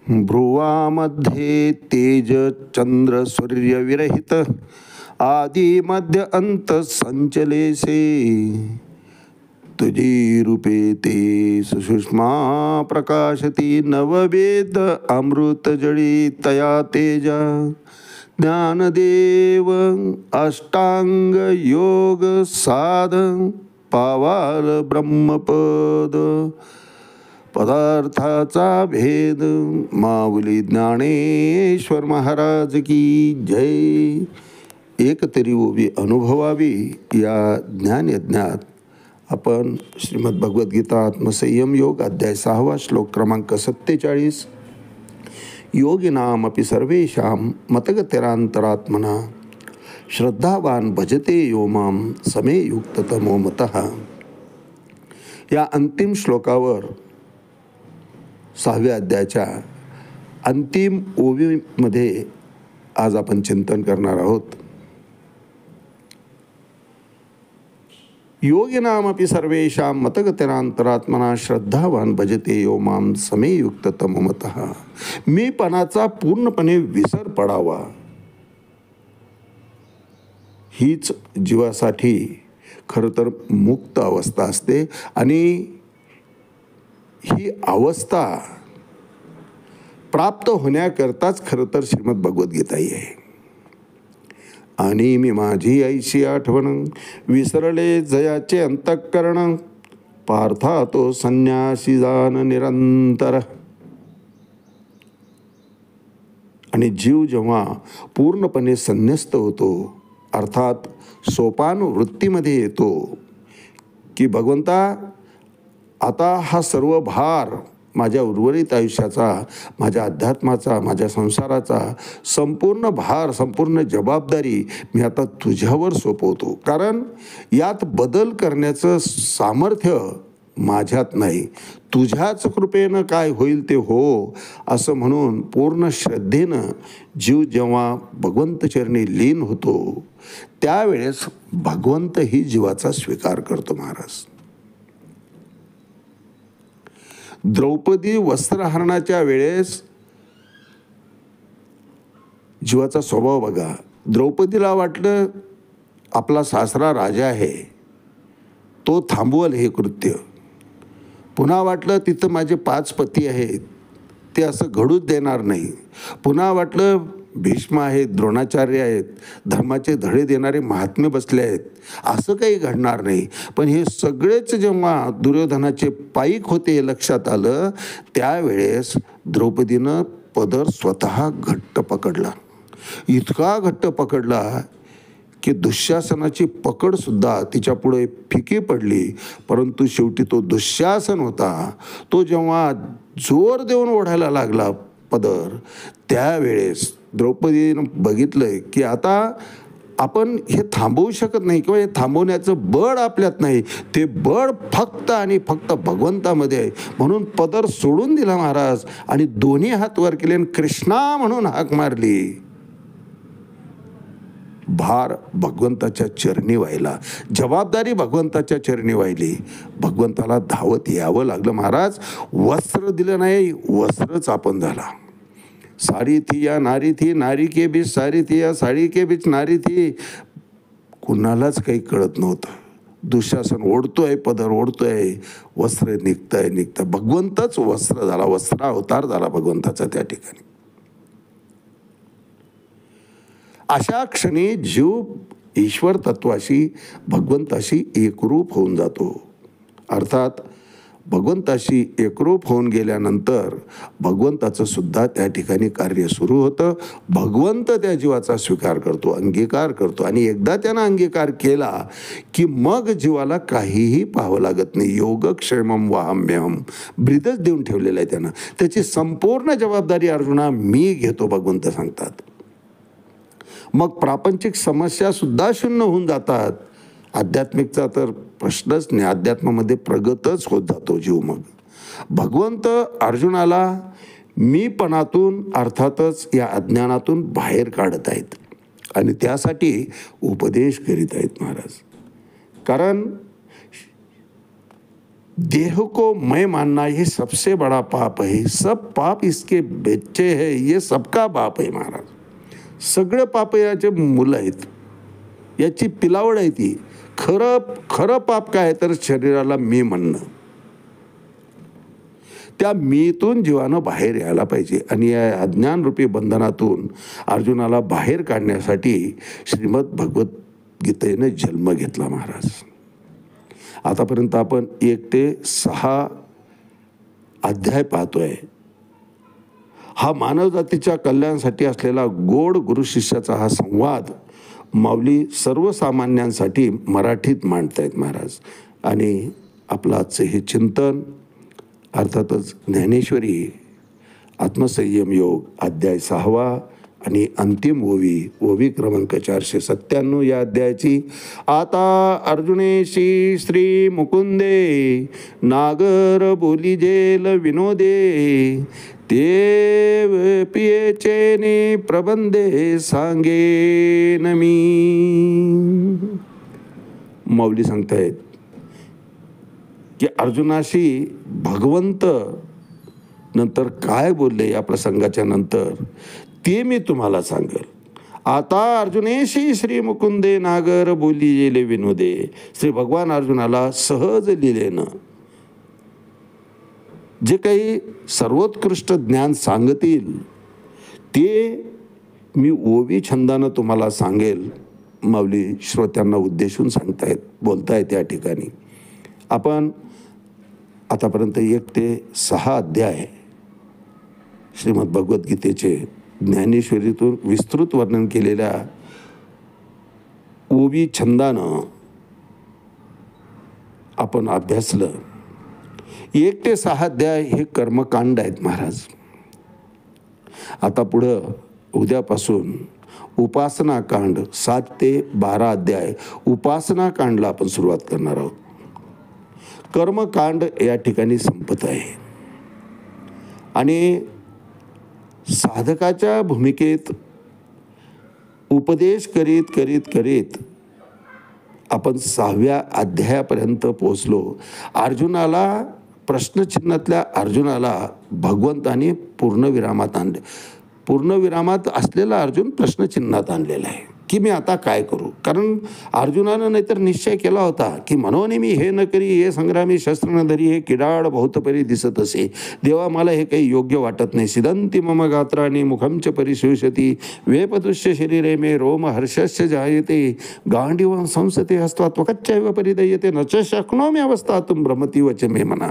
भ्रुवामध्ये तेज चंद्र सूर्य विरहित आदि मध्य अंत संचलेसे तुझी रूपे ते सुषुष्मा प्रकाशती नववेद अमृत जळी तया तेजा ज्ञानदेव अष्टांग योग साध पावाल ब्रह्मपद पदार्थाचा भेद माऊली ज्ञानेश्वर महाराज की जय. एक तरी ओवी अनुभवावी या ज्ञानयज्ञात आपण श्रीमद भगवद्गीता आत्मसंयम योग अध्याय 6 श्लोक क्रमांक 47 योगिनामपि सर्वेषां मतगतिरान्तरात्मना श्रद्धावान भजते यो मां समे युक्ततमो मतः या अंतिम श्लोकावर 6व्या अध्यायाच्या अंतिम ओवीमध्ये आज आपण चिंतन करणार आहोत. योगिनामपि सर्वेषां मतगतिरान्तरात्मना श्रद्धावान भजते यो मां समे युक्ततमो मतः. मीपणाचा पूर्णपणे विसर पडावा हीच जीवासाठी खरं तर मुक्त अवस्था असते आणि ही अवस्था प्राप्त होण्याकरताच खरं तर श्रीमद भगवद्गीता आहे. आणि मी माझी ऐशी आठवण विसरले जयाचे अंतःकरण पार्था तो संन्यासी जान निरंतर. आणि जीव जेव्हा पूर्णपणे संन्यस्त होतो अर्थात सोपान वृत्तीमध्ये येतो की भगवंता आता हा सर्व भार माझ्या उर्वरित आयुष्याचा, माझ्या अध्यात्माचा, माझ्या संसाराचा संपूर्ण भार, संपूर्ण जबाबदारी मी आता तुझ्यावर सोपवतो. कारण यात बदल करण्याचं सामर्थ्य माझ्यात नाही, तुझ्याच कृपेनं काय होईल ते हो असं म्हणून पूर्ण श्रद्धेनं जीव जेव्हा भगवंतचरणी लीन होतो त्यावेळेस भगवंत ही जीवाचा स्वीकार करतो. महाराज द्रौपदी वस्त्रहरणाच्या वेळेस जीवाचा स्वभाव बघा. द्रौपदीला वाटलं आपला सासरा राजा आहे, तो थांबवल हे कृत्य. पुन्हा वाटलं तिथं माझे 5 पती आहेत, ते असं घडूच देणार नाही. पुन्हा वाटलं भीष्म आहेत, द्रोणाचार्य आहेत, धर्माचे धडे देणारे महात्मे बसले आहेत, असं काही घडणार नाही. पण हे सगळेच जेव्हा दुर्योधनाचे पाईक होते हे लक्षात आलं त्यावेळेस द्रौपदीनं पदर स्वतः घट्ट पकडला. इतका घट्ट पकडला की दुःशासनाची पकडसुद्धा तिच्यापुढे फिकी पडली. परंतु शेवटी तो दुःशासन होता, तो जेव्हा जोर देऊन ओढायला लागला पदर, त्यावेळेस द्रौपदीनं बघितलं की आता आपण हे थांबवू शकत नाही किंवा हे थांबवण्याचं बळ आपल्यात नाही, ते बळ फक्त आणि फक्त भगवंतामध्ये आहे. म्हणून पदर सोडून दिला महाराज आणि दोन्ही हात वर केले आणि कृष्णा म्हणून हाक मारली. भार भगवंताच्या चरणी व्हायला, जबाबदारी भगवंताच्या चरणी व्हायली. भगवंताला धावत यावं लागलं. महाराज वस्त्र दिलं नाही, वस्त्रच आपण झाला. सारी थी या नारी थी, नारी के बीच सारी थी या साडी के बीच नारी थी. कुणालाच काही कळत नव्हतं. दुःशासन ओढतोय, पदर ओढतोय, वस्त्र निघतंय. भगवंतच वस्त्र झाला, वस्त्रावतार झाला भगवंताचा त्या ठिकाणी. अशा क्षणी जीव ईश्वर तत्वाशी, भगवंताशी एकरूप होऊन जातो. अर्थात भगवंताशी एकरूप होऊन गेल्यानंतर भगवंताचं सुद्धा त्या ठिकाणी कार्य सुरू होतं. भगवंत त्या जीवाचा स्वीकार करतो, अंगीकार करतो. आणि एकदा त्यानं अंगीकार केला की मग जीवाला काहीही पाहावं लागत नाही. योगक्षेमम वाहम्यहम ब्रीदच देऊन ठेवलेलं आहे त्यानं. त्याची संपूर्ण जबाबदारी अर्जुना मी घेतो भगवंत सांगतात. मग प्रापंचिक समस्या सुद्धा शून्य होऊन जातात. आध्यात्मिकचा तर प्रश्नच नाही, अध्यात्मामध्ये प्रगतच होत जातो जीव. मग भगवंत अर्जुनाला मीपणातून अर्थातच या अज्ञानातून बाहेर काढत आहेत आणि त्यासाठी उपदेश करीत आहेत महाराज. कारण देह को मैं मानना ये सबसे बड़ा पाप है, सब पाप इसके बच्चे है, ये सबका बाप आहे महाराज. सगळे पाप याचे मुलं आहेत, याची पिलावड आहे ती. खरं खरं पाप काय तर शरीराला मी म्हणणं. त्या मीतून जीवानं बाहेर यायला पाहिजे आणि या अज्ञानरूपी बंधनातून अर्जुनाला बाहेर काढण्यासाठी श्रीमद भगवद्गीतेने जन्म घेतला महाराज. आतापर्यंत आपण 1 ते 6 अध्याय पाहतोय. हा मानवजातीच्या कल्याणासाठी असलेला गोड गुरु शिष्याचा हा संवाद माऊली सर्वसामान्यांसाठी मराठीत मांडतायत महाराज. आणि आपलं आजचं हे चिंतन अर्थातच ज्ञानेश्वरी आत्मसंयम योग अध्याय 6 आणि अंतिम ओवी क्रमांक 497 या अध्यायाची. आता अर्जुनेशी श्री मुकुंदे नागर बोली जेल विनोदे देव पियेचेने प्रबंधे सांगेन मी. माऊली सांगतायत की अर्जुनाशी भगवंत नंतर काय बोलले या प्रसंगाच्या नंतर ते मी तुम्हाला सांगेल. आता अर्जुनेशी श्री मुकुंदे नागर बोली जेले विनोदे. श्री भगवान अर्जुनाला सहज लिहिलेनं जे काही सर्वोत्कृष्ट ज्ञान सांगतील ते मी ओवी छंदानं तुम्हाला सांगेल. माऊली श्रोत्यांना उद्देशून बोलतायत या ठिकाणी. आपण आतापर्यंत 1 ते 6 अध्याय श्रीमद भगवद्गीतेचे ज्ञानेश्वरीतून विस्तृत वर्णन केलेल्या ओवी छंदानं आपण अभ्यासलं. 1 ते 6 अध्याय हे कर्मकांड आहेत महाराज. आता पुढं उद्यापासून उपासना कांड 7 ते 12 अध्याय उपासना कांडला आपण सुरुवात करणार आहोत. कर्मकांड या ठिकाणी संपत आहे आणि साधकाच्या भूमिकेत उपदेश करीत करीत करीत आपण 6व्या अध्यायापर्यंत पोहोचलो. अर्जुनाला प्रश्नचिन्हातल्या अर्जुनाला भगवंताने पूर्णविरामात असलेला अर्जुन प्रश्नचिन्हात आणलेला आहे की मी आता काय करू. कारण अर्जुनानं नाहीतर निश्चय केला होता की म्हणून मी हे न करी हे संग्रामी शस्त्र न धरी हे किडाड बहुतपरी दिसत असे. देवा मला हे काही योग्य वाटत नाही. सिदंती मम गात्राणी मुखंच परिशोषती वेपदुष्य शरीरे मे रोम हर्षस्य जायते गांडीव संसते हस्त्वा त्वकच्चैव परिदयते न च शक्नोमी अवस्थातुम भ्रमती वच मे मना.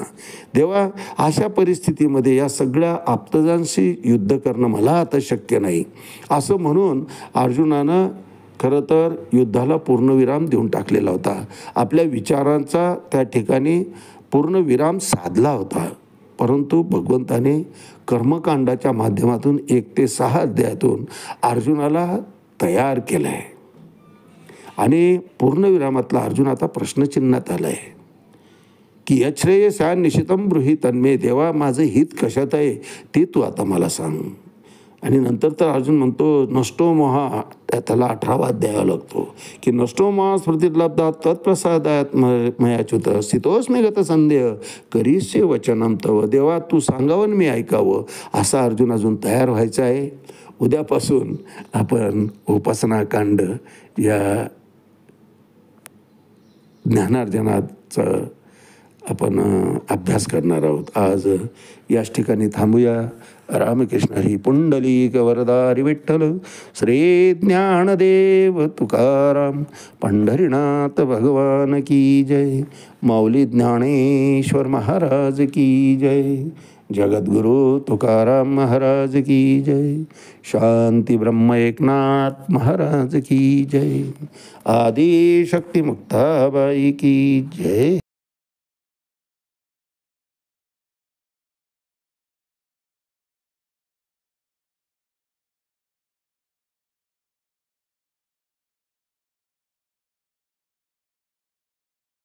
देवा अशा परिस्थितीमध्ये या सगळ्या आप्तजांशी युद्ध करणं मला आता शक्य नाही असं म्हणून अर्जुनानं खरं तर युद्धाला पूर्णविराम देऊन टाकलेला होता. आपल्या विचारांचा त्या ठिकाणी पूर्णविराम साधला होता. परंतु भगवंताने कर्मकांडाच्या माध्यमातून 1 ते 6 अध्यायातून अर्जुनाला तयार केलं आहे आणि पूर्णविरामातला अर्जुन आता प्रश्नचिन्हात आला आहे की यच्छ्रेयस्या निशितम ब्रूहि तन्मे. देवा माझं हित कशात आहे ते तू आता मला सांग. आणि नंतर तर अर्जुन म्हणतो नष्टो मोहा. त्याला 18वा अध्याय लागतो की नष्टो मोहा स्मृतिर्लब्धा तत्प्रसादात मयाच्युत स्थितोस्मी गत संदेह करीस्य वचनम तव. देवा तू सांगावं मी ऐकावं असा अर्जुन अजून तयार व्हायचा आहे. उद्यापासून आपण उपासना कांड या ज्ञानार्जनाचा आपण अभ्यास करणार आहोत. आज याच ठिकाणी थांबूया. रामकृष्ण हरी पुंडलिक वरदा हरी विठ्ठल श्री ज्ञानदेव तुकाराम पंढरीनाथ भगवान की जय. माऊली ज्ञानेश्वर महाराज की जय. जगद्गुरु तुकाराम महाराज की जय. शांती ब्रह्म एकनाथ महाराज की जय. आदि शक्ती मुक्ताबाई की जय.